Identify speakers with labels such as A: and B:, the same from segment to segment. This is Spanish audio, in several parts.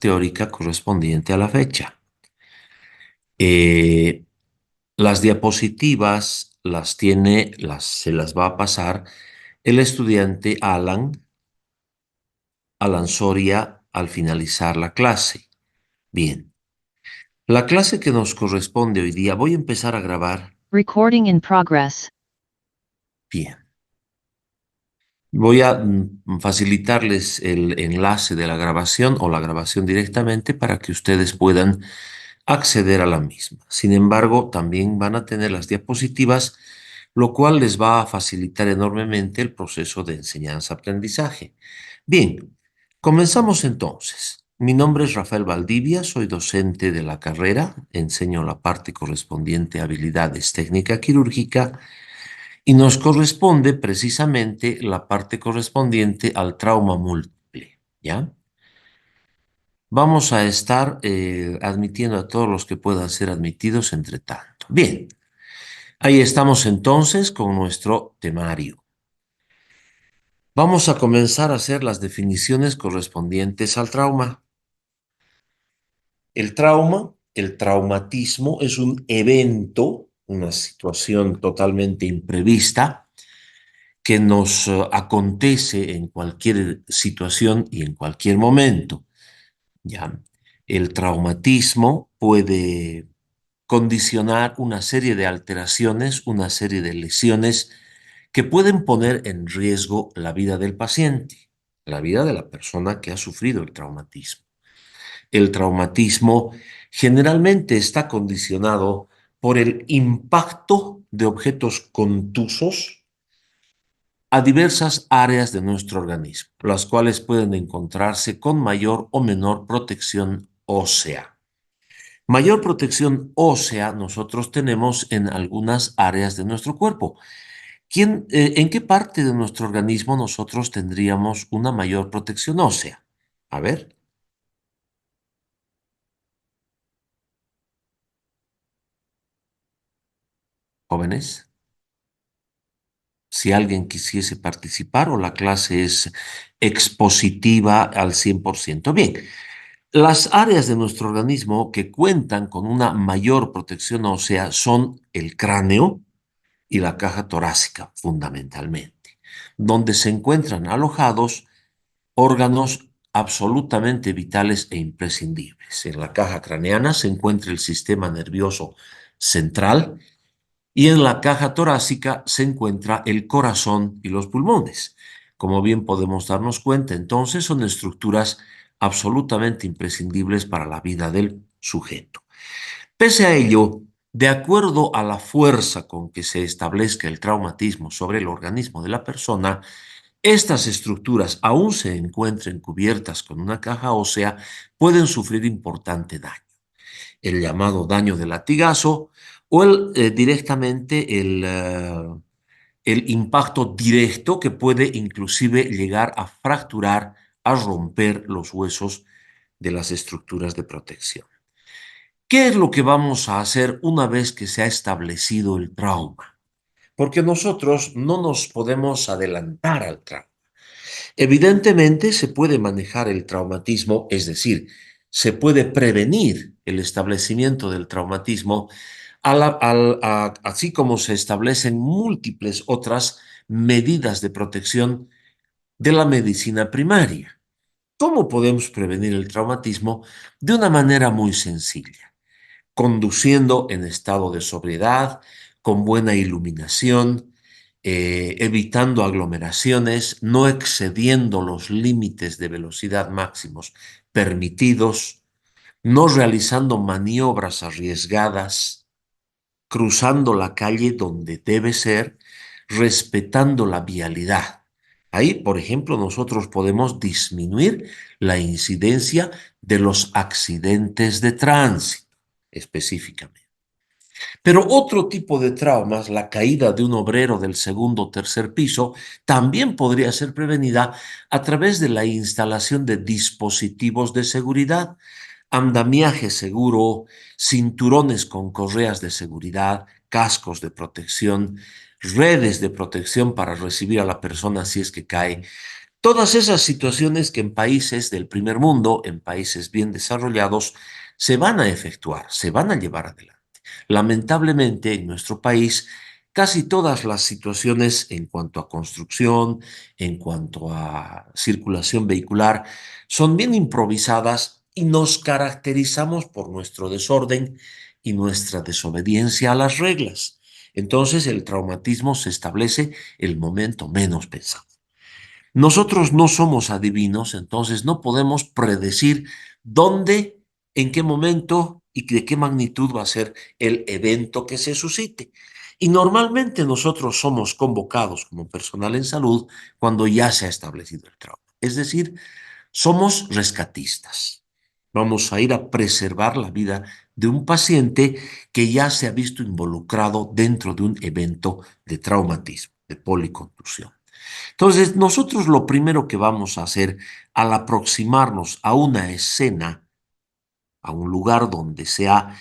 A: teórica correspondiente a la fecha. Eh, las diapositivas se las va a pasar el estudiante Alan Soria al finalizar la clase. Bien, la clase que nos corresponde hoy día, voy a empezar a grabar.
B: Recording in progress.
A: Bien. Voy a facilitarles el enlace de la grabación o la grabación directamente para que ustedes puedan acceder a la misma. Sin embargo, también van a tener las diapositivas, lo cual les va a facilitar enormemente el proceso de enseñanza-aprendizaje. Bien, comenzamos entonces. Mi nombre es Rafael Valdivia, soy docente de la carrera, enseño la parte correspondiente a habilidades técnica quirúrgica y nos corresponde precisamente la parte correspondiente al trauma múltiple, ¿ya? Vamos a estar admitiendo a todos los que puedan ser admitidos entre tanto. Bien, ahí estamos entonces con nuestro temario. Vamos a comenzar a hacer las definiciones correspondientes al trauma. El trauma, el traumatismo es un evento, una situación totalmente imprevista que nos acontece en cualquier situación y en cualquier momento. ¿Ya? El traumatismo puede condicionar una serie de alteraciones, una serie de lesiones que pueden poner en riesgo la vida del paciente, la vida de la persona que ha sufrido el traumatismo. El traumatismo generalmente está condicionado por el impacto de objetos contusos a diversas áreas de nuestro organismo, las cuales pueden encontrarse con mayor o menor protección ósea. Mayor protección ósea nosotros tenemos en algunas áreas de nuestro cuerpo. ¿En qué parte de nuestro organismo nosotros tendríamos una mayor protección ósea? A ver, jóvenes, si alguien quisiese participar o la clase es expositiva al 100%. Bien, las áreas de nuestro organismo que cuentan con una mayor protección ósea son el cráneo y la caja torácica, fundamentalmente, donde se encuentran alojados órganos absolutamente vitales e imprescindibles. En la caja craneana se encuentra el sistema nervioso central y en la caja torácica se encuentra el corazón y los pulmones. Como bien podemos darnos cuenta, entonces son estructuras absolutamente imprescindibles para la vida del sujeto. Pese a ello, de acuerdo a la fuerza con que se establezca el traumatismo sobre el organismo de la persona, estas estructuras, aún se encuentren cubiertas con una caja ósea, pueden sufrir importante daño. El llamado daño de latigazo o directamente el impacto directo que puede inclusive llegar a fracturar, a romper los huesos de las estructuras de protección. ¿Qué es lo que vamos a hacer una vez que se ha establecido el trauma? Porque nosotros no nos podemos adelantar al trauma. Evidentemente se puede manejar el traumatismo, es decir, se puede prevenir el establecimiento del traumatismo, así como se establecen múltiples otras medidas de protección de la medicina primaria. ¿Cómo podemos prevenir el traumatismo? De una manera muy sencilla, conduciendo en estado de sobriedad, con buena iluminación, evitando aglomeraciones, no excediendo los límites de velocidad máximos permitidos, no realizando maniobras arriesgadas, cruzando la calle donde debe ser, respetando la vialidad. Ahí, por ejemplo, nosotros podemos disminuir la incidencia de los accidentes de tránsito, específicamente. Pero otro tipo de traumas, la caída de un obrero del segundo o tercer piso, también podría ser prevenida a través de la instalación de dispositivos de seguridad, andamiaje seguro, cinturones con correas de seguridad, cascos de protección, redes de protección para recibir a la persona si es que cae. Todas esas situaciones que en países del primer mundo, en países bien desarrollados, se van a efectuar, se van a llevar adelante. Lamentablemente, en nuestro país, casi todas las situaciones en cuanto a construcción, en cuanto a circulación vehicular, son bien improvisadas y nos caracterizamos por nuestro desorden y nuestra desobediencia a las reglas. Entonces, el traumatismo se establece el momento menos pensado. Nosotros no somos adivinos, entonces no podemos predecir dónde, en qué momento y de qué magnitud va a ser el evento que se suscite. Y normalmente nosotros somos convocados como personal en salud cuando ya se ha establecido el trauma. Es decir, somos rescatistas. Vamos a ir a preservar la vida de un paciente que ya se ha visto involucrado dentro de un evento de traumatismo, de policontusión. Entonces, nosotros lo primero que vamos a hacer al aproximarnos a una escena, a un lugar donde se ha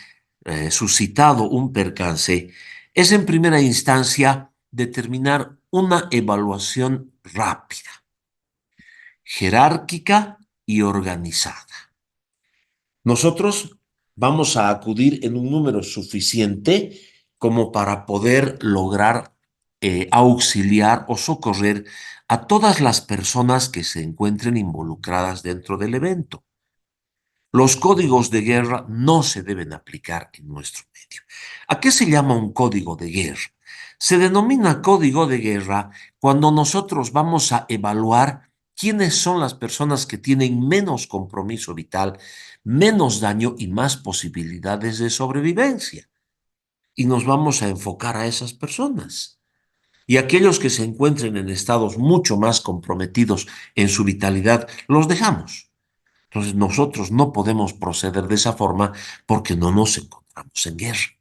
A: suscitado un percance, es en primera instancia determinar una evaluación rápida, jerárquica y organizada. Nosotros vamos a acudir en un número suficiente como para poder lograr auxiliar o socorrer a todas las personas que se encuentren involucradas dentro del evento. Los códigos de guerra no se deben aplicar en nuestro medio. ¿A qué se llama un código de guerra? Se denomina código de guerra cuando nosotros vamos a evaluar quiénes son las personas que tienen menos compromiso vital, menos daño y más posibilidades de sobrevivencia. Y nos vamos a enfocar a esas personas. Y aquellos que se encuentren en estados mucho más comprometidos en su vitalidad, los dejamos. Entonces nosotros no podemos proceder de esa forma porque no nos encontramos en guerra.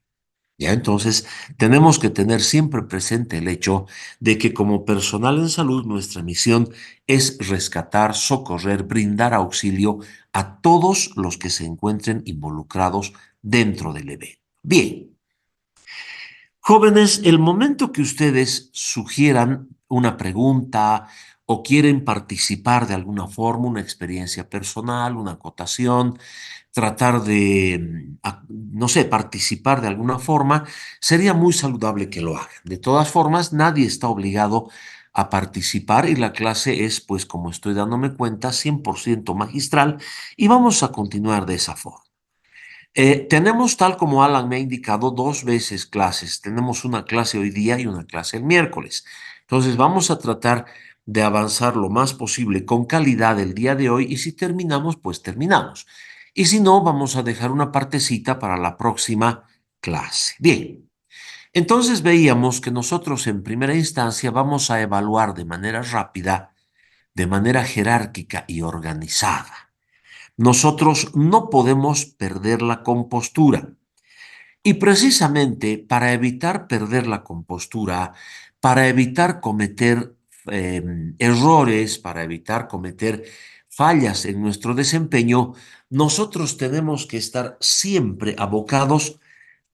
A: Ya entonces tenemos que tener siempre presente el hecho de que como personal en salud nuestra misión es rescatar, socorrer, brindar auxilio a todos los que se encuentren involucrados dentro del evento. Bien, jóvenes, el momento que ustedes sugieran una pregunta o quieren participar de alguna forma, una experiencia personal, una acotación, tratar de, no sé, participar de alguna forma, sería muy saludable que lo hagan. De todas formas, nadie está obligado a participar y la clase es, pues como estoy dándome cuenta, 100% magistral y vamos a continuar de esa forma. Tenemos, tal como Alan me ha indicado, dos veces clases. Tenemos una clase hoy día y una clase el miércoles. Entonces vamos a tratar de avanzar lo más posible con calidad el día de hoy y si terminamos, pues terminamos. Y si no, vamos a dejar una partecita para la próxima clase. Bien, entonces veíamos que nosotros en primera instancia vamos a evaluar de manera rápida, de manera jerárquica y organizada. Nosotros no podemos perder la compostura. Y precisamente para evitar perder la compostura, para evitar cometer errores, para evitar cometer fallas en nuestro desempeño, nosotros tenemos que estar siempre abocados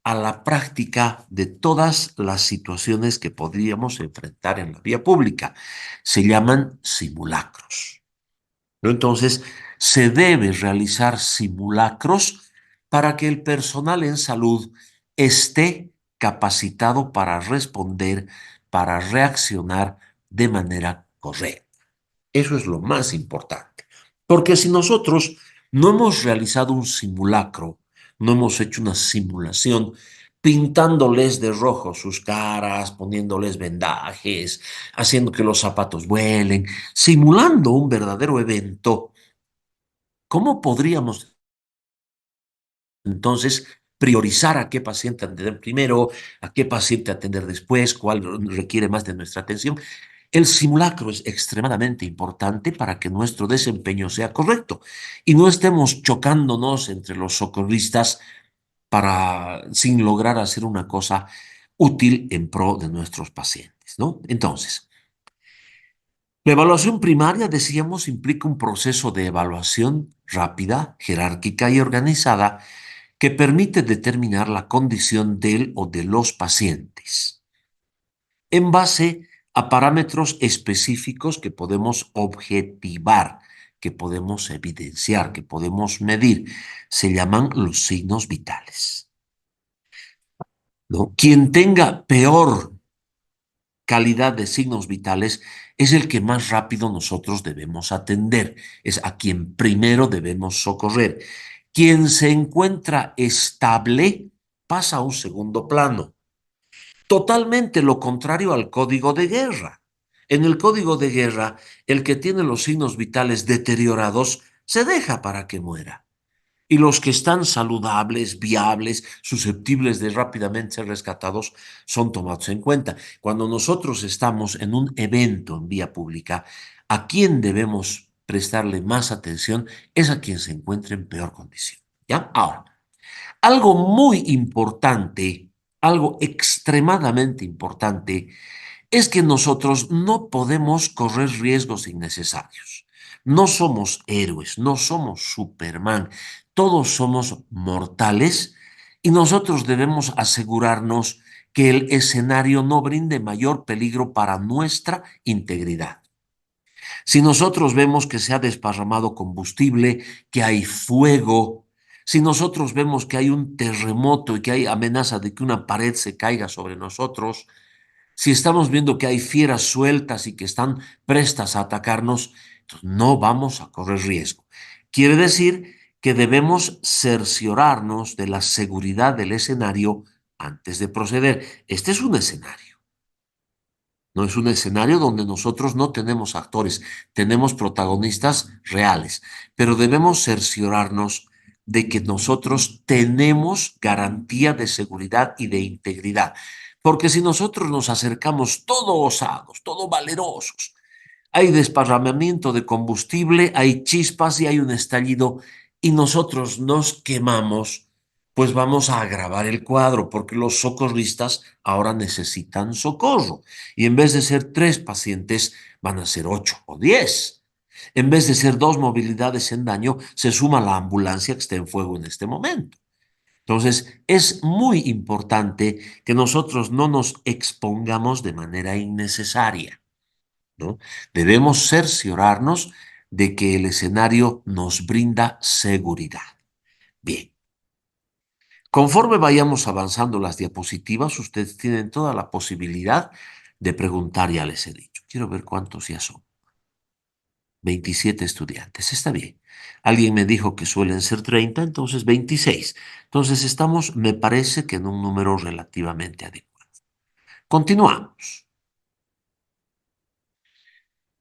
A: a la práctica de todas las situaciones que podríamos enfrentar en la vía pública. Se llaman simulacros, ¿no? Entonces, se debe realizar simulacros para que el personal en salud esté capacitado para responder, para reaccionar de manera correcta. Eso es lo más importante. Porque si nosotros no hemos realizado un simulacro, no hemos hecho una simulación, pintándoles de rojo sus caras, poniéndoles vendajes, haciendo que los zapatos vuelen, simulando un verdadero evento, ¿cómo podríamos entonces priorizar a qué paciente atender primero, a qué paciente atender después, cuál requiere más de nuestra atención? El simulacro es extremadamente importante para que nuestro desempeño sea correcto y no estemos chocándonos entre los socorristas sin lograr hacer una cosa útil en pro de nuestros pacientes, ¿no? Entonces, la evaluación primaria, decíamos, implica un proceso de evaluación rápida, jerárquica y organizada que permite determinar la condición del o de los pacientes en base a parámetros específicos que podemos objetivar, que podemos evidenciar, que podemos medir. Se llaman los signos vitales, ¿no? Quien tenga peor calidad de signos vitales es el que más rápido nosotros debemos atender, es a quien primero debemos socorrer. Quien se encuentra estable pasa a un segundo plano, totalmente lo contrario al código de guerra. En el código de guerra, el que tiene los signos vitales deteriorados se deja para que muera. Y los que están saludables, viables, susceptibles de rápidamente ser rescatados, son tomados en cuenta. Cuando nosotros estamos en un evento en vía pública, a quien debemos prestarle más atención es a quien se encuentre en peor condición. ¿Ya? Ahora, algo muy importante, algo extremadamente importante, es que nosotros no podemos correr riesgos innecesarios. No somos héroes, no somos Superman, todos somos mortales y nosotros debemos asegurarnos que el escenario no brinde mayor peligro para nuestra integridad. Si nosotros vemos que se ha desparramado combustible, que hay fuego, si nosotros vemos que hay un terremoto y que hay amenaza de que una pared se caiga sobre nosotros, si estamos viendo que hay fieras sueltas y que están prestas a atacarnos, entonces no vamos a correr riesgo. Quiere decir que debemos cerciorarnos de la seguridad del escenario antes de proceder. Este es un escenario. No es un escenario donde nosotros no tenemos actores, tenemos protagonistas reales, pero debemos cerciorarnos de que nosotros tenemos garantía de seguridad y de integridad. Porque si nosotros nos acercamos todo osados, todo valerosos, hay desparramamiento de combustible, hay chispas y hay un estallido y nosotros nos quemamos, pues vamos a agravar el cuadro porque los socorristas ahora necesitan socorro y en vez de ser 3 pacientes van a ser 8 o 10. En vez de ser 2 movilidades en daño, se suma la ambulancia que está en fuego en este momento. Entonces, es muy importante que nosotros no nos expongamos de manera innecesaria, ¿no? Debemos cerciorarnos de que el escenario nos brinda seguridad. Bien, conforme vayamos avanzando las diapositivas, ustedes tienen toda la posibilidad de preguntar, ya les he dicho. Quiero ver cuántos ya son. 27 estudiantes, está bien. Alguien me dijo que suelen ser 30, entonces 26. Entonces estamos, me parece que en un número relativamente adecuado. Continuamos.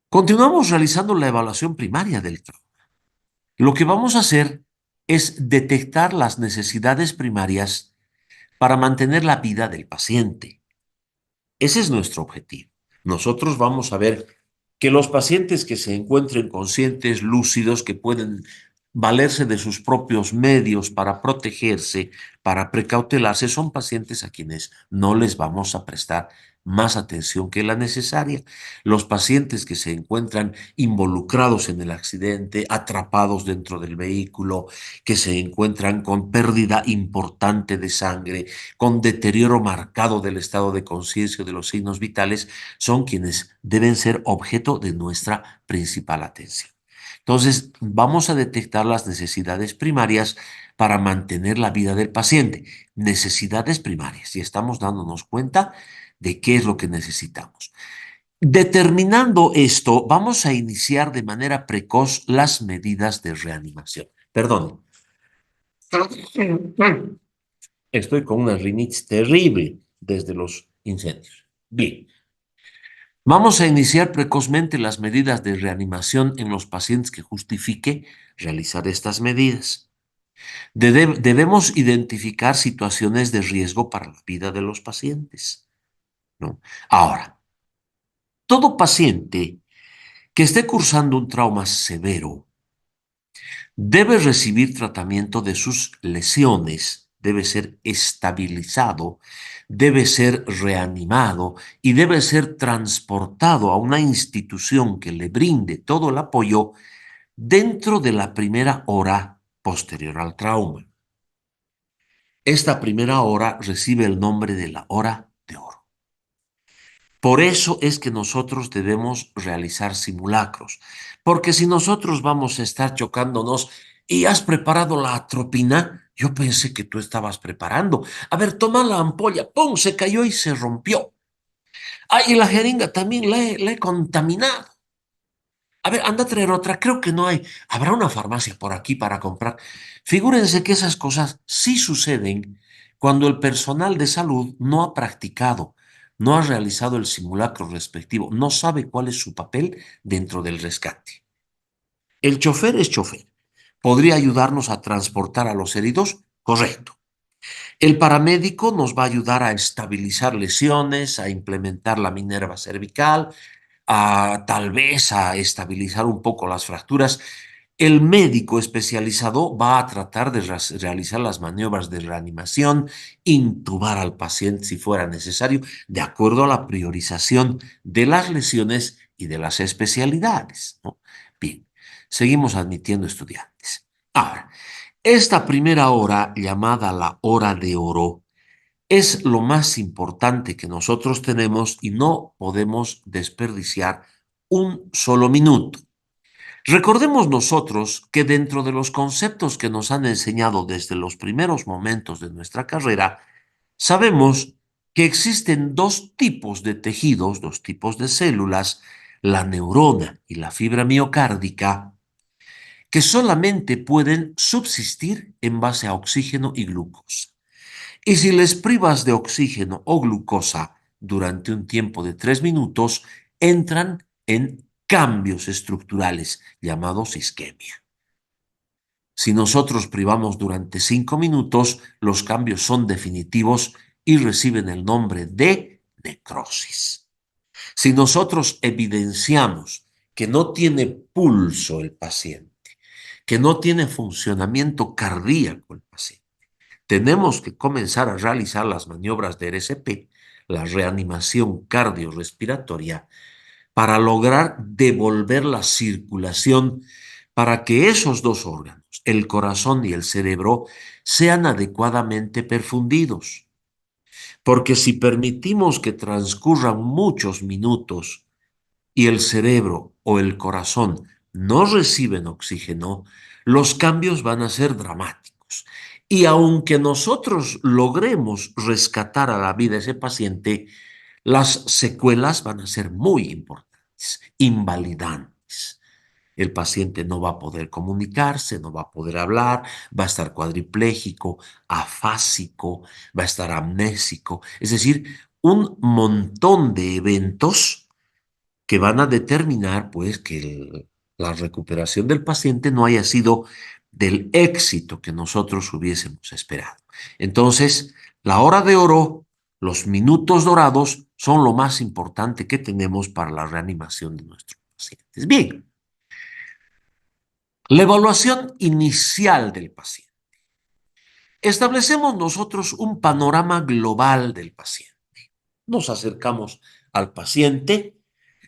A: Continuamos realizando la evaluación primaria del trauma. Lo que vamos a hacer es detectar las necesidades primarias para mantener la vida del paciente. Ese es nuestro objetivo. Nosotros vamos a ver que los pacientes que se encuentren conscientes, lúcidos, que pueden valerse de sus propios medios para protegerse, para precautelarse, son pacientes a quienes no les vamos a prestar más atención que la necesaria. Los pacientes que se encuentran involucrados en el accidente, atrapados dentro del vehículo, que se encuentran con pérdida importante de sangre, con deterioro marcado del estado de conciencia de los signos vitales, son quienes deben ser objeto de nuestra principal atención. Entonces, vamos a detectar las necesidades primarias para mantener la vida del paciente. Necesidades primarias, y estamos dándonos cuenta de qué es lo que necesitamos. Determinando esto, vamos a iniciar de manera precoz las medidas de reanimación. Perdón. Estoy con una rinitis terrible desde los incendios. Bien. Vamos a iniciar precozmente las medidas de reanimación en los pacientes que justifique realizar estas medidas. Debemos identificar situaciones de riesgo para la vida de los pacientes, ¿no? Ahora, todo paciente que esté cursando un trauma severo debe recibir tratamiento de sus lesiones, debe ser estabilizado, debe ser reanimado y debe ser transportado a una institución que le brinde todo el apoyo dentro de la primera hora posterior al trauma. Esta primera hora recibe el nombre de la hora de oro. Por eso es que nosotros debemos realizar simulacros, porque si nosotros vamos a estar chocándonos y has preparado la atropina, yo pensé que tú estabas preparando. A ver, toma la ampolla, ¡pum! Se cayó y se rompió. Ah, y la jeringa también la he contaminado. A ver, anda a traer otra, creo que no hay. ¿Habrá una farmacia por aquí para comprar? Figúrense que esas cosas sí suceden cuando el personal de salud no ha practicado, no ha realizado el simulacro respectivo, no sabe cuál es su papel dentro del rescate. El chofer es chofer. ¿Podría ayudarnos a transportar a los heridos? Correcto. El paramédico nos va a ayudar a estabilizar lesiones, a implementar la minerva cervical, a tal vez a estabilizar un poco las fracturas. El médico especializado va a tratar de realizar las maniobras de reanimación, intubar al paciente si fuera necesario, de acuerdo a la priorización de las lesiones y de las especialidades, ¿no? Bien, seguimos admitiendo estudiantes. Ahora, esta primera hora, llamada la hora de oro, es lo más importante que nosotros tenemos y no podemos desperdiciar un solo minuto. Recordemos nosotros que dentro de los conceptos que nos han enseñado desde los primeros momentos de nuestra carrera, sabemos que existen dos tipos de tejidos, dos tipos de células, la neurona y la fibra miocárdica, que solamente pueden subsistir en base a oxígeno y glucosa. Y si les privas de oxígeno o glucosa durante un tiempo de 3 minutos, entran en cambios estructurales llamados isquemia. Si nosotros privamos durante 5 minutos, los cambios son definitivos y reciben el nombre de necrosis. Si nosotros evidenciamos que no tiene pulso el paciente, que no tiene funcionamiento cardíaco el paciente, tenemos que comenzar a realizar las maniobras de RCP, la reanimación cardiorrespiratoria, para lograr devolver la circulación para que esos dos órganos, el corazón y el cerebro, sean adecuadamente perfundidos. Porque si permitimos que transcurran muchos minutos y el cerebro o el corazón no reciben oxígeno, los cambios van a ser dramáticos. Y aunque nosotros logremos rescatar a la vida de ese paciente, las secuelas van a ser muy importantes, invalidantes. El paciente no va a poder comunicarse, no va a poder hablar, va a estar cuadripléjico, afásico, va a estar amnésico. Es decir, un montón de eventos que van a determinar, pues, que la recuperación del paciente no haya sido del éxito que nosotros hubiésemos esperado. Entonces, la hora de oro, los minutos dorados, son lo más importante que tenemos para la reanimación de nuestros pacientes. Bien, la evaluación inicial del paciente. Establecemos nosotros un panorama global del paciente. Nos acercamos al paciente.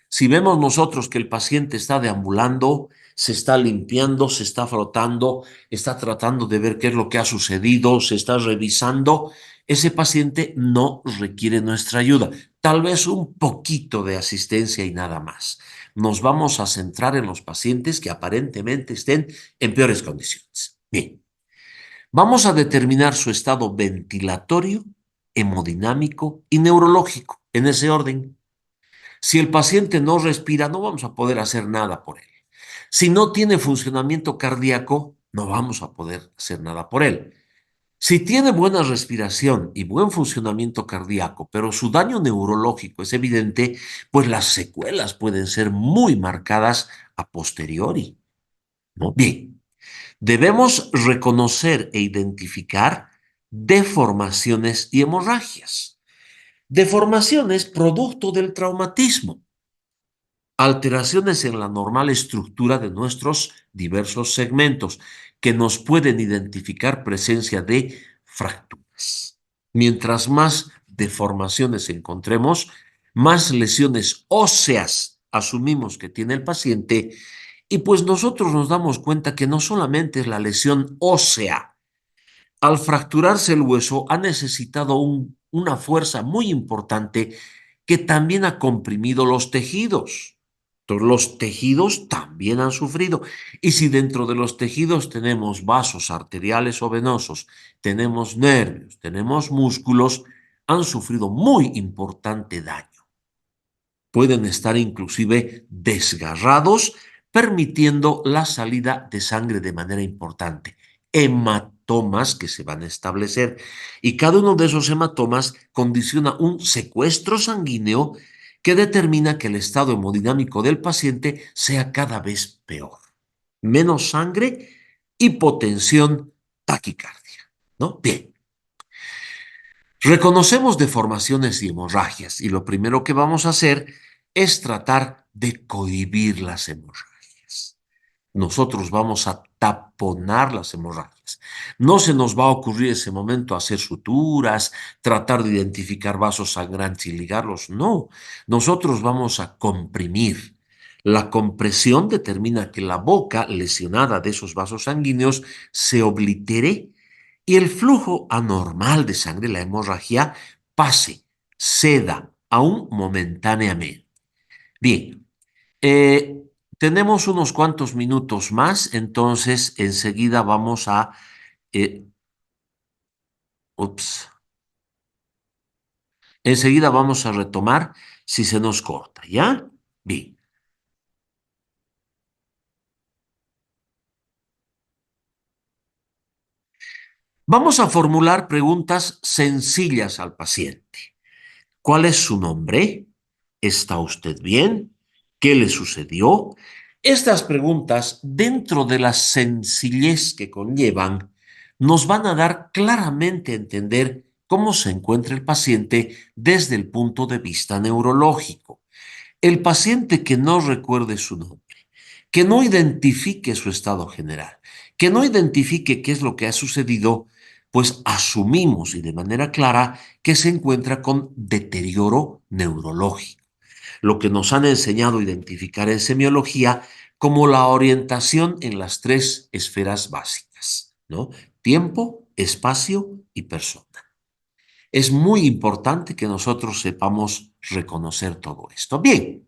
A: Si vemos nosotros que el paciente está deambulando, se está limpiando, se está frotando, está tratando de ver qué es lo que ha sucedido, se está revisando, ese paciente no requiere nuestra ayuda. Tal vez un poquito de asistencia y nada más. Nos vamos a centrar en los pacientes que aparentemente estén en peores condiciones. Bien, vamos a determinar su estado ventilatorio, hemodinámico y neurológico, en ese orden. Si el paciente no respira, no vamos a poder hacer nada por él. Si no tiene funcionamiento cardíaco, no vamos a poder hacer nada por él. Si tiene buena respiración y buen funcionamiento cardíaco, pero su daño neurológico es evidente, pues las secuelas pueden ser muy marcadas a posteriori, ¿no? Bien, debemos reconocer e identificar deformaciones y hemorragias. Deformaciones producto del traumatismo, alteraciones en la normal estructura de nuestros diversos segmentos que nos pueden identificar presencia de fracturas. Mientras más deformaciones encontremos, más lesiones óseas asumimos que tiene el paciente y pues nosotros nos damos cuenta que no solamente es la lesión ósea. Al fracturarse el hueso ha necesitado una fuerza muy importante que también ha comprimido los tejidos. Entonces, los tejidos también han sufrido. Y si dentro de los tejidos tenemos vasos arteriales o venosos, tenemos nervios, tenemos músculos, han sufrido muy importante daño. Pueden estar inclusive desgarrados, permitiendo la salida de sangre de manera importante. Hematomas que se van a establecer y cada uno de esos hematomas condiciona un secuestro sanguíneo que determina que el estado hemodinámico del paciente sea cada vez peor. Menos sangre, hipotensión, taquicardia, ¿no? Bien. Reconocemos deformaciones y hemorragias y lo primero que vamos a hacer es tratar de cohibir las hemorragias. Nosotros vamos a taponar las hemorragias. No se nos va a ocurrir ese momento hacer suturas, tratar de identificar vasos sangrantes y ligarlos. No, nosotros vamos a comprimir. La compresión determina que la boca lesionada de esos vasos sanguíneos se oblitere y el flujo anormal de sangre, la hemorragia, pase, ceda, aún momentáneamente. Bien, eh, tenemos unos cuantos minutos más, entonces enseguida vamos a... eh, ups, enseguida vamos a retomar si se nos corta, ¿ya? Bien. Vamos a formular preguntas sencillas al paciente. ¿Cuál es su nombre? ¿Está usted bien? ¿Qué le sucedió? Estas preguntas, dentro de la sencillez que conllevan, nos van a dar claramente a entender cómo se encuentra el paciente desde el punto de vista neurológico. El paciente que no recuerde su nombre, que no identifique su estado general, que no identifique qué es lo que ha sucedido, pues asumimos y de manera clara que se encuentra con deterioro neurológico. Lo que nos han enseñado a identificar en semiología como la orientación en las tres esferas básicas, ¿no? Tiempo, espacio y persona. Es muy importante que nosotros sepamos reconocer todo esto. Bien,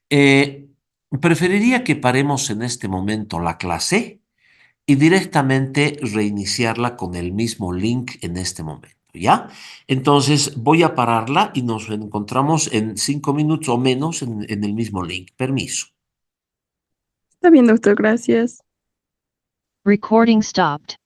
A: eh, preferiría que paremos en este momento la clase y directamente reiniciarla con el mismo link en este momento, ¿ya? Entonces voy a pararla y nos encontramos en 5 minutos o menos en el mismo link. Permiso.
C: Está bien, doctor, gracias.
B: Recording stopped.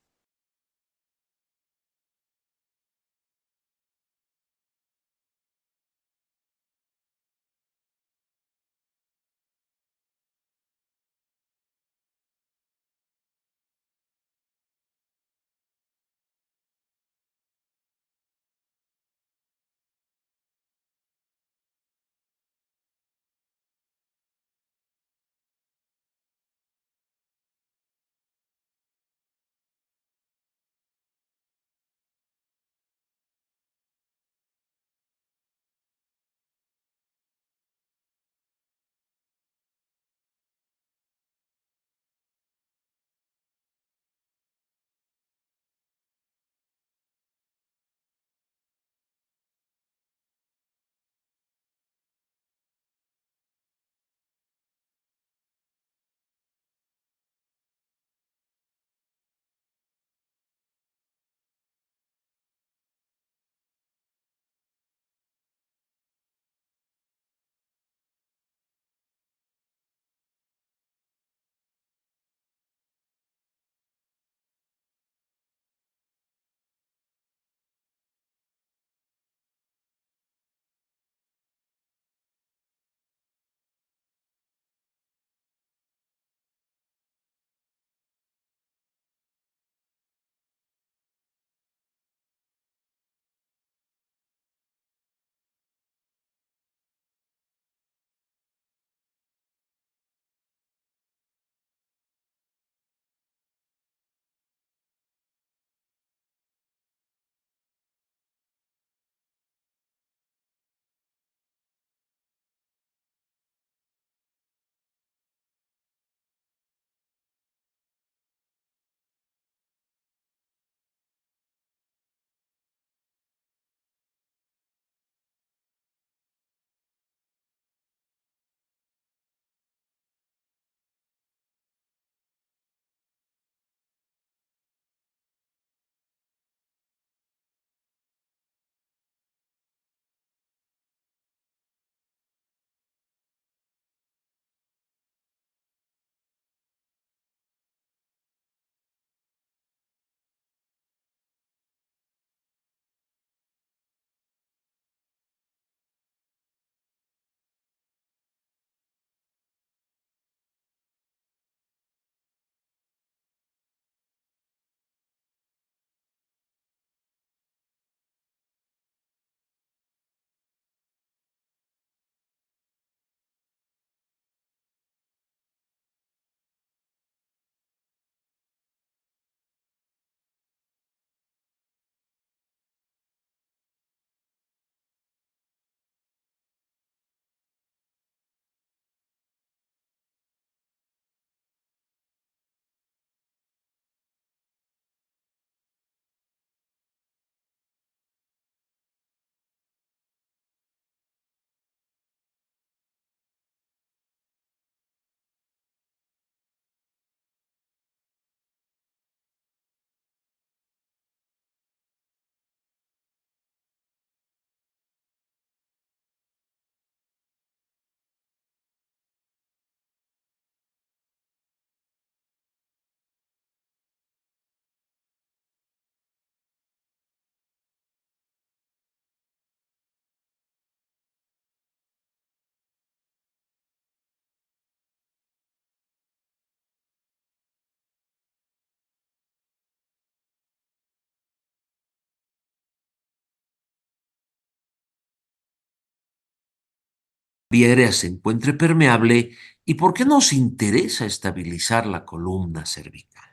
A: vía aérea se encuentre permeable y por qué nos interesa estabilizar la columna cervical.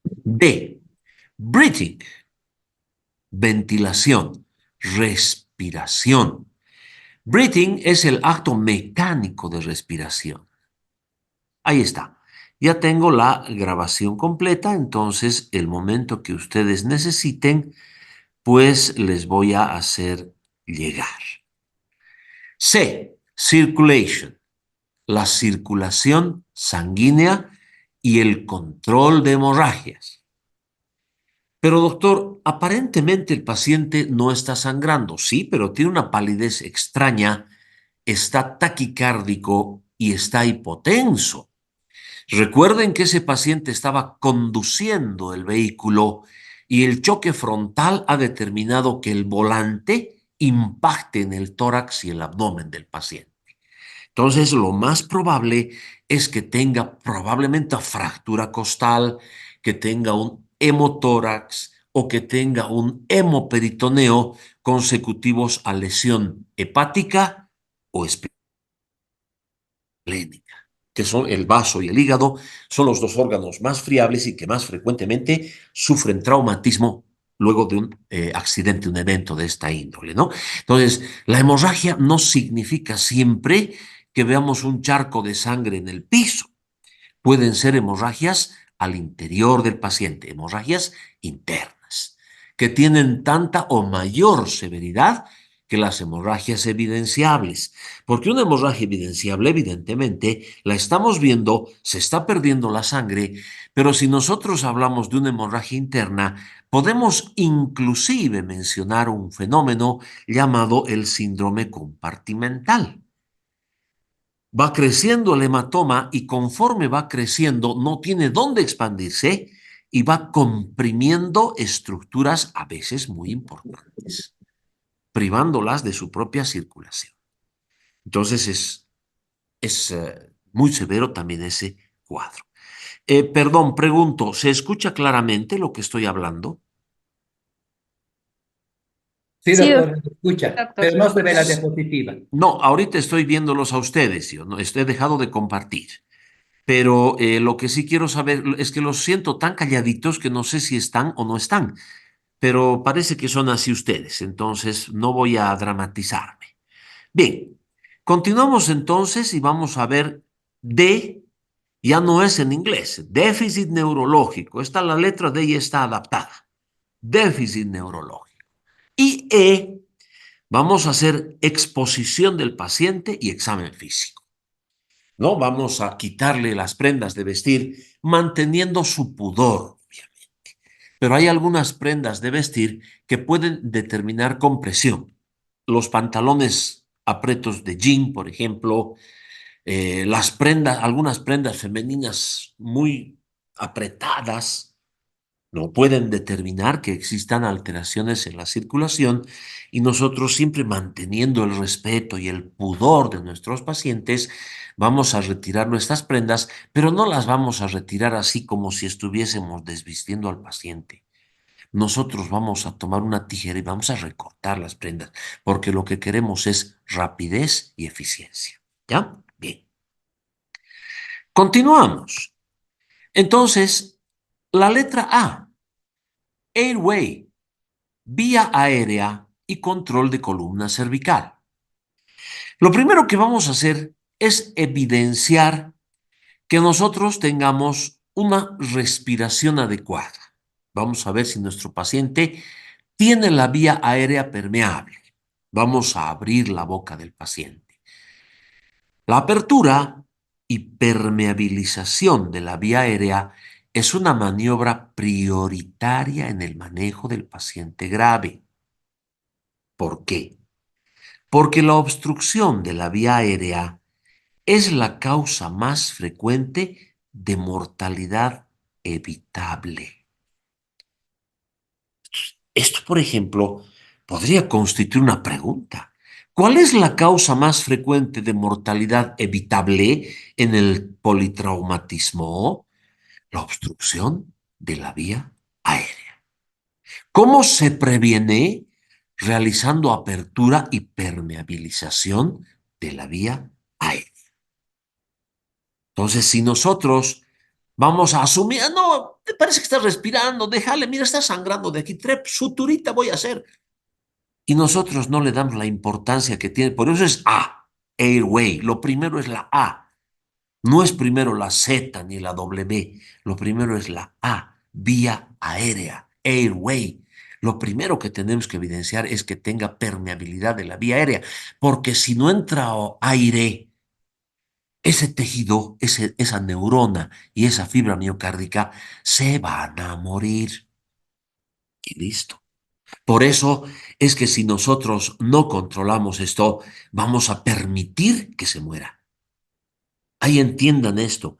A: D. Breathing, ventilación, respiración. Breathing es el acto mecánico de respiración. Ahí está. Ya tengo la grabación completa, entonces el momento que ustedes necesiten, pues les voy a hacer llegar. C. Circulation, la circulación sanguínea y el control de hemorragias. Pero doctor, aparentemente el paciente no está sangrando, sí, pero tiene una palidez extraña, está taquicárdico y está hipotenso. Recuerden que ese paciente estaba conduciendo el vehículo y el choque frontal ha determinado que el volante impacte en el tórax y el abdomen del paciente. Entonces, lo más probable es que tenga probablemente fractura costal, que tenga un hemotórax o que tenga un hemoperitoneo consecutivos a lesión hepática o esplénica, que son el vaso y el hígado, son los dos órganos más friables y que más frecuentemente sufren traumatismo luego de un accidente, un evento de esta índole, ¿no? Entonces, la hemorragia no significa siempre que veamos un charco de sangre en el piso. Pueden ser hemorragias al interior del paciente, hemorragias internas, que tienen tanta o mayor severidad que las hemorragias evidenciables. Porque una hemorragia evidenciable, evidentemente, la estamos viendo, se está perdiendo la sangre, pero si nosotros hablamos de una hemorragia interna, podemos inclusive mencionar un fenómeno llamado el síndrome compartimental. Va creciendo el hematoma y conforme va creciendo no tiene dónde expandirse y va comprimiendo estructuras a veces muy importantes, privándolas de su propia circulación. Entonces es muy severo también ese cuadro. Perdón, pregunto, ¿se escucha claramente lo que estoy hablando?
D: Sí,
C: Sí,
D: doctor, se escucha,
B: Doctor.
D: pero no se ve la diapositiva.
A: No, ahorita estoy viéndolos a ustedes, yo no he dejado de compartir. Pero lo que sí quiero saber es que los siento tan calladitos que no sé si están o no están, pero parece que son así ustedes, entonces no voy a dramatizarme. Bien, continuamos entonces y vamos a ver D, ya no es en inglés, déficit neurológico, la letra D ya está adaptada, déficit neurológico. Y E, vamos a hacer exposición del paciente y examen físico. ¿No? Vamos a quitarle las prendas de vestir, manteniendo su pudor, obviamente. Pero hay algunas prendas de vestir que pueden determinar compresión. Los pantalones apretos de jean, por ejemplo, las prendas, algunas prendas femeninas muy apretadas, no pueden determinar que existan alteraciones en la circulación y nosotros siempre manteniendo el respeto y el pudor de nuestros pacientes, vamos a retirar nuestras prendas, pero no las vamos a retirar así como si estuviésemos desvistiendo al paciente. Nosotros vamos a tomar una tijera y vamos a recortar las prendas, porque lo que queremos es rapidez y eficiencia. ¿Ya? Bien. Continuamos. Entonces, la letra A, airway, vía aérea y control de columna cervical. Lo primero que vamos a hacer es evidenciar que nosotros tengamos una respiración adecuada. Vamos a ver si nuestro paciente tiene la vía aérea permeable. Vamos a abrir la boca del paciente. La apertura y permeabilización de la vía aérea es una maniobra prioritaria en el manejo del paciente grave. ¿Por qué? Porque la obstrucción de la vía aérea es la causa más frecuente de mortalidad evitable. Esto, por ejemplo, podría constituir una pregunta. ¿Cuál es la causa más frecuente de mortalidad evitable en el politraumatismo? La obstrucción de la vía aérea. ¿Cómo se previene? Realizando apertura y permeabilización de la vía aérea. Entonces, si nosotros vamos a asumir, no, te parece que estás respirando, déjale, mira, está sangrando de aquí, suturita voy a hacer. Y nosotros no le damos la importancia que tiene, por eso es A, airway, lo primero es la A, no es primero la Z ni la W, lo primero es la A, vía aérea, airway. Lo primero que tenemos que evidenciar es que tenga permeabilidad de la vía aérea, porque si no entra aire, ese tejido, esa neurona y esa fibra miocárdica se van a morir. Y listo. Por eso es que si nosotros no controlamos esto, vamos a permitir que se muera. Ahí entiendan esto.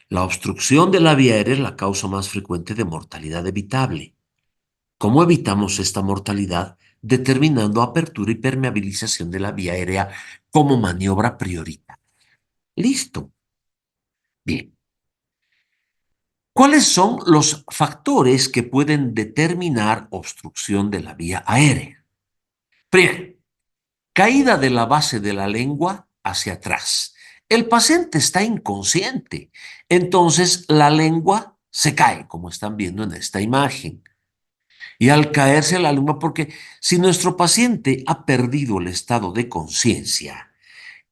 A: La obstrucción de la vía aérea es la causa más frecuente de mortalidad evitable. ¿Cómo evitamos esta mortalidad? Determinando apertura y permeabilización de la vía aérea como maniobra prioritaria. Listo. Bien. ¿Cuáles son los factores que pueden determinar obstrucción de la vía aérea? Primero, caída de la base de la lengua hacia atrás. El paciente está inconsciente, entonces la lengua se cae, como están viendo en esta imagen. Y al caerse la lengua, porque si nuestro paciente ha perdido el estado de conciencia,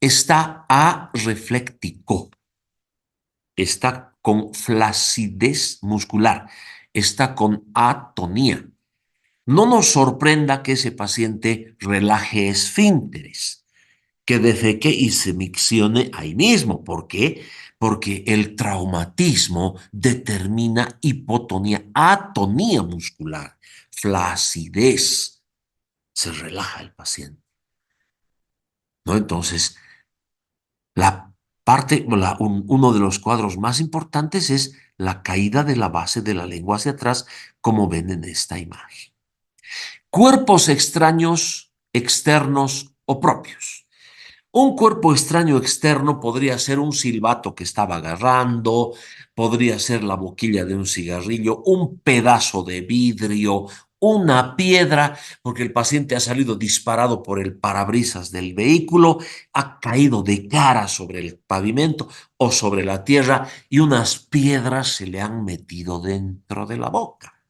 A: está arefléctico, está con flacidez muscular, está con atonía. No nos sorprenda que ese paciente relaje esfínteres, que defeque y se miccione ahí mismo. ¿Por qué? Porque el traumatismo determina hipotonía, atonía muscular, flacidez. Se relaja el paciente, ¿no? Entonces, uno de los cuadros más importantes es la caída de la base de la lengua hacia atrás, como ven en esta imagen. Cuerpos extraños, externos o propios. Un cuerpo extraño externo podría ser un silbato que estaba agarrando, podría ser la boquilla de un cigarrillo, un pedazo de vidrio, una piedra, porque el paciente ha salido disparado por el parabrisas del vehículo, ha caído de cara sobre el pavimento o sobre la tierra y unas piedras se le han metido dentro de la boca.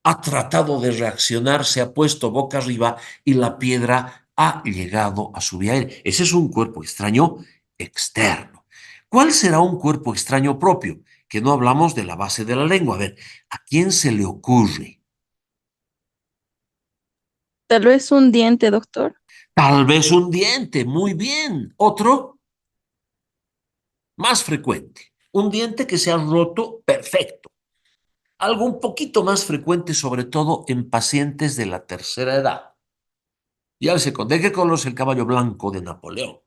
A: Ha tratado de reaccionar, se ha puesto boca arriba y la piedra ha llegado a su vía aérea. Ese es un cuerpo extraño externo. ¿Cuál será un cuerpo extraño propio? Que no hablamos de la base de la lengua. A ver, ¿a quién se le ocurre?
C: Tal vez un diente, doctor.
A: Tal vez un diente, muy bien. Otro, más frecuente. Un diente que se ha roto, perfecto. Algo un poquito más frecuente, sobre todo en pacientes de la tercera edad. Ya sé, ¿de qué color es el caballo blanco de Napoleón?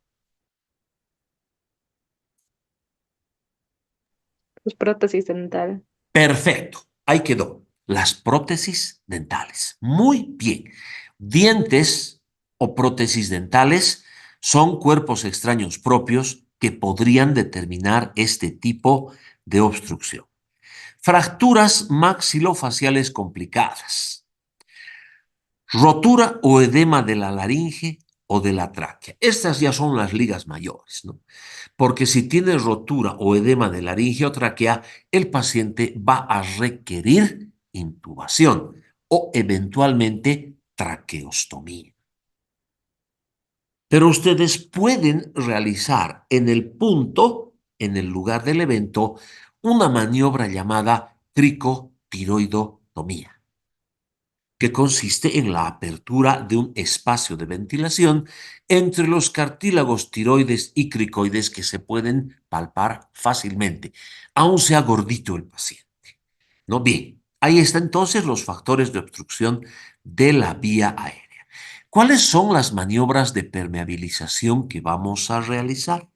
E: Pues prótesis dental.
A: Perfecto, ahí quedó. Las prótesis dentales. Muy bien. Dientes o prótesis dentales son cuerpos extraños propios que podrían determinar este tipo de obstrucción. Fracturas maxilofaciales complicadas. Rotura o edema de la laringe o de la tráquea. Estas ya son las ligas mayores, ¿no? Porque si tiene rotura o edema de laringe o tráquea, el paciente va a requerir intubación o eventualmente traqueostomía. Pero ustedes pueden realizar en el punto, en el lugar del evento, una maniobra llamada cricotiroidotomía, que consiste en la apertura de un espacio de ventilación entre los cartílagos tiroides y cricoides que se pueden palpar fácilmente, aun sea gordito el paciente. ¿No? Bien, ahí están entonces los factores de obstrucción de la vía aérea. ¿Cuáles son las maniobras de permeabilización que vamos a realizar?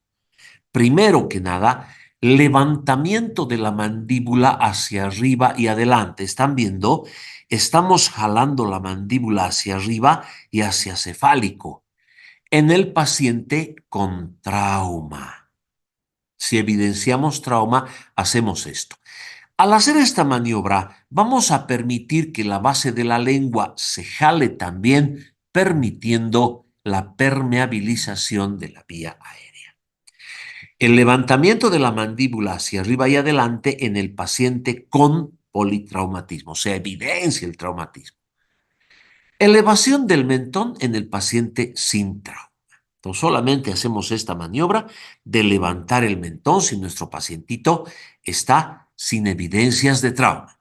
A: Primero que nada, levantamiento de la mandíbula hacia arriba y adelante. ¿Están viendo? Estamos jalando la mandíbula hacia arriba y hacia cefálico. En el paciente con trauma. Si evidenciamos trauma, hacemos esto. Al hacer esta maniobra, vamos a permitir que la base de la lengua se jale también, permitiendo la permeabilización de la vía aérea. El levantamiento de la mandíbula hacia arriba y adelante en el paciente con politraumatismo, se evidencia el traumatismo. Elevación del mentón en el paciente sin trauma. Entonces solamente hacemos esta maniobra de levantar el mentón si nuestro pacientito está sin evidencias de trauma.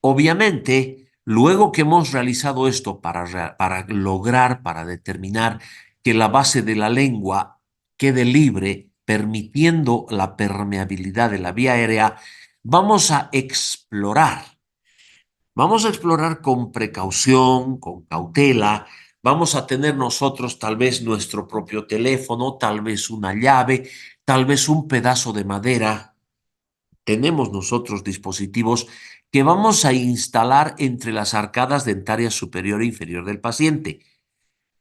A: Obviamente, luego que hemos realizado esto para lograr, para determinar que la base de la lengua quede libre, permitiendo la permeabilidad de la vía aérea, vamos a explorar. Vamos a explorar con precaución, con cautela. Vamos a tener nosotros tal vez nuestro propio teléfono, tal vez una llave, tal vez un pedazo de madera. Tenemos nosotros dispositivos que vamos a instalar entre las arcadas dentarias superior e inferior del paciente,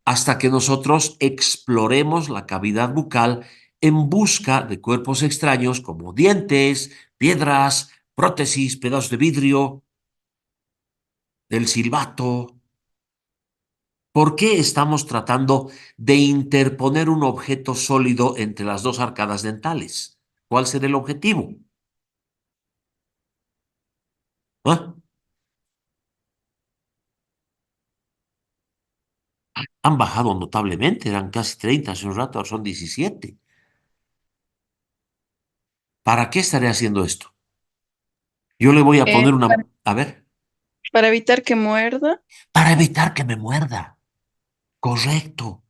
A: hasta que nosotros exploremos la cavidad bucal en busca de cuerpos extraños como dientes, piedras, prótesis, pedazos de vidrio, del silbato. ¿Por qué estamos tratando de interponer un objeto sólido entre las dos arcadas dentales? ¿Cuál será el objetivo? ¿Ah? Han bajado notablemente, eran casi 30 hace un rato, ahora son 17. ¿Para qué estaré haciendo esto? Yo le voy a poner una... A ver,
C: Para evitar que muerda.
A: para evitar que me muerda. Correcto.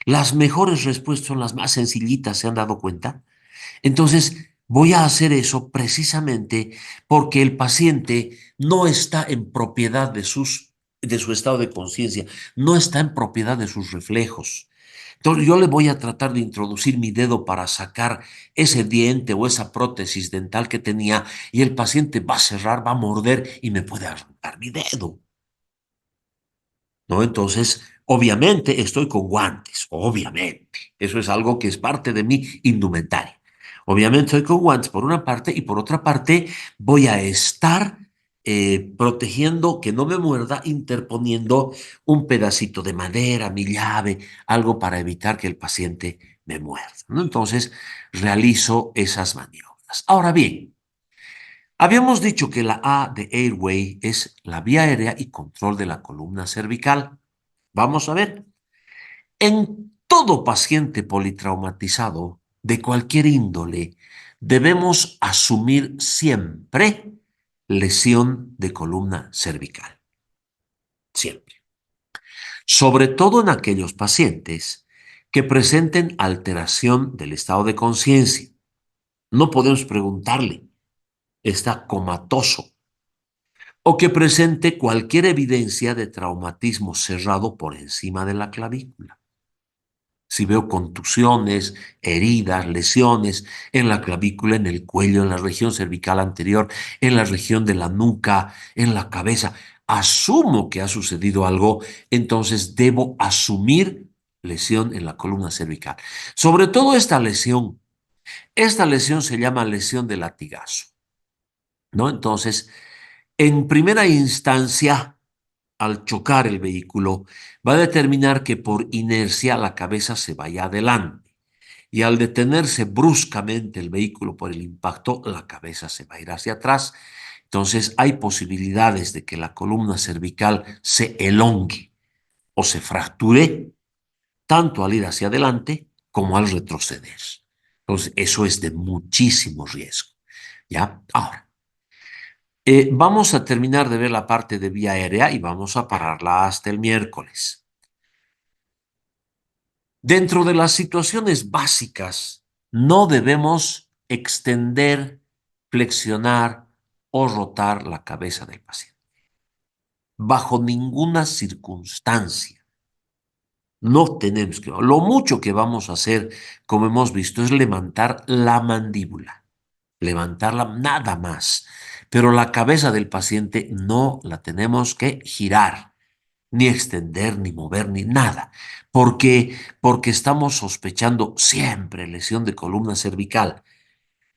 A: Las mejores respuestas son las más sencillitas, ¿se han dado cuenta? Entonces, voy a hacer eso precisamente porque el paciente no está en propiedad de su estado de conciencia, no está en propiedad de sus reflejos. Entonces, yo le voy a tratar de introducir mi dedo para sacar ese diente o esa prótesis dental que tenía y el paciente va a cerrar, va a morder y me puede arrancar mi dedo. ¿No? Entonces, obviamente estoy con guantes, obviamente. Eso es algo que es parte de mi indumentaria. Obviamente estoy con guantes por una parte y por otra parte voy a estar protegiendo que no me muerda, interponiendo un pedacito de madera, mi llave, algo para evitar que el paciente me muerda, ¿no? Entonces, realizo esas maniobras. Ahora bien, habíamos dicho que la A de Airway es la vía aérea y control de la columna cervical. Vamos a ver. En todo paciente politraumatizado de cualquier índole, debemos asumir siempre lesión de columna cervical. Siempre. Sobre todo en aquellos pacientes que presenten alteración del estado de conciencia. No podemos preguntarle, está comatoso, o que presente cualquier evidencia de traumatismo cerrado por encima de la clavícula. Si veo contusiones, heridas, lesiones en la clavícula, en el cuello, en la región cervical anterior, en la región de la nuca, en la cabeza, asumo que ha sucedido algo, entonces debo asumir lesión en la columna cervical. Sobre todo esta lesión se llama lesión de latigazo, ¿no? Entonces, en primera instancia, al chocar el vehículo, va a determinar que por inercia la cabeza se vaya adelante. Y al detenerse bruscamente el vehículo por el impacto, la cabeza se va a ir hacia atrás. Entonces hay posibilidades de que la columna cervical se elongue o se fracture, tanto al ir hacia adelante como al retroceder. Entonces eso es de muchísimo riesgo. ¿Ya? Ahora. Vamos a terminar de ver la parte de vía aérea y vamos a pararla hasta el miércoles. Dentro de las situaciones básicas, no debemos extender, flexionar o rotar la cabeza del paciente. Bajo ninguna circunstancia. No tenemos que. Lo mucho que vamos a hacer, como hemos visto, es levantar la mandíbula. Levantarla nada más. Pero la cabeza del paciente no la tenemos que girar, ni extender, ni mover, ni nada. ¿Por qué? Porque estamos sospechando siempre lesión de columna cervical.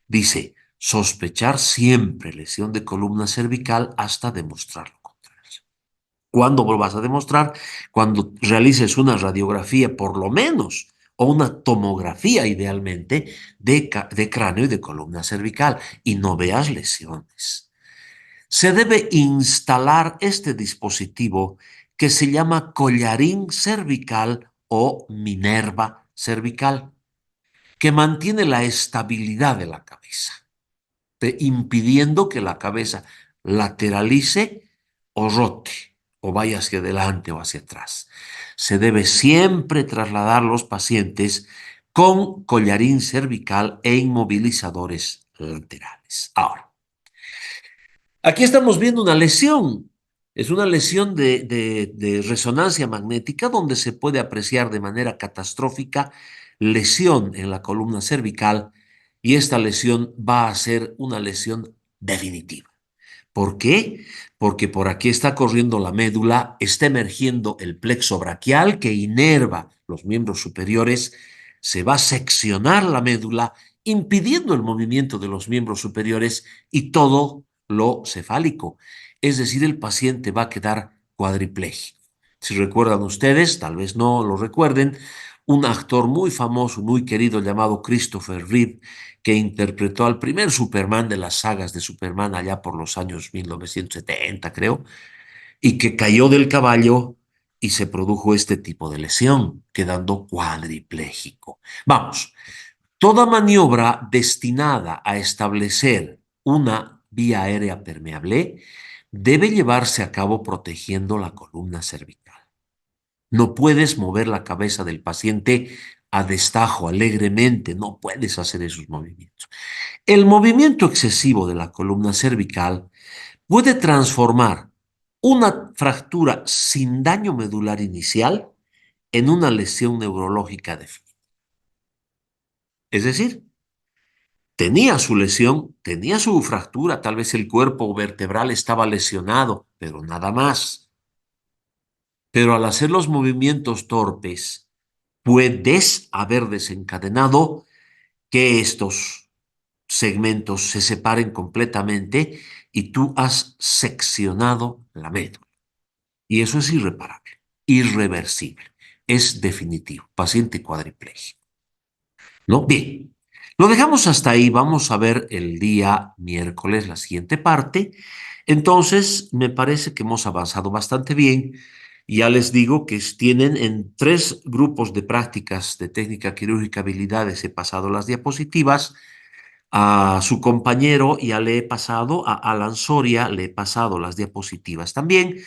A: Dice, sospechar siempre lesión de columna cervical hasta demostrar lo contrario. ¿Cuándo lo vas a demostrar? Cuando realices una radiografía, por lo menos, o una tomografía, idealmente, de cráneo y de columna cervical, y no veas lesiones. Se debe instalar este dispositivo que se llama collarín cervical o Minerva cervical, que mantiene la estabilidad de la cabeza, impidiendo que la cabeza lateralice o rote, o vaya hacia adelante o hacia atrás. Se debe siempre trasladar los pacientes con collarín cervical e inmovilizadores laterales. Ahora, aquí estamos viendo una lesión. Es una lesión de resonancia magnética donde se puede apreciar de manera catastrófica lesión en la columna cervical, y esta lesión va a ser una lesión definitiva. ¿Por qué? Porque por aquí está corriendo la médula, está emergiendo el plexo braquial que inerva los miembros superiores, se va a seccionar la médula, impidiendo el movimiento de los miembros superiores y todo lo cefálico. Es decir, el paciente va a quedar cuadripléjico. Si recuerdan ustedes, tal vez no lo recuerden, un actor muy famoso, muy querido llamado Christopher Reeve, que interpretó al primer Superman de las sagas de Superman allá por los años 1970, creo, y que cayó del caballo y se produjo este tipo de lesión, quedando cuadripléjico. Vamos, toda maniobra destinada a establecer una vía aérea permeable debe llevarse a cabo protegiendo la columna cervical. No puedes mover la cabeza del paciente a destajo, alegremente, no puedes hacer esos movimientos. El movimiento excesivo de la columna cervical puede transformar una fractura sin daño medular inicial en una lesión neurológica definitiva. Es decir, tenía su lesión, tenía su fractura, tal vez el cuerpo vertebral estaba lesionado, pero nada más. Pero al hacer los movimientos torpes, puedes haber desencadenado que estos segmentos se separen completamente y tú has seccionado la médula. Y eso es irreparable, irreversible, es definitivo, paciente cuadripléjico. ¿No? Bien, lo dejamos hasta ahí. Vamos a ver el día miércoles la siguiente parte. Entonces, me parece que hemos avanzado bastante bien. Ya les digo que tienen en 3 grupos de prácticas de técnica quirúrgica habilidades. He pasado las diapositivas. A su compañero ya le he pasado, a Alan Soria le he pasado las diapositivas también,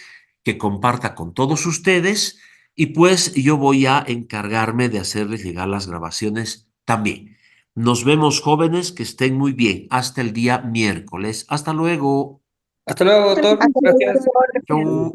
A: que comparta con todos ustedes, y pues yo voy a encargarme de hacerles llegar las grabaciones también. Nos vemos, jóvenes, que estén muy bien. Hasta el día miércoles. Hasta luego.
D: Hasta luego, doctor. Gracias.
A: Chau.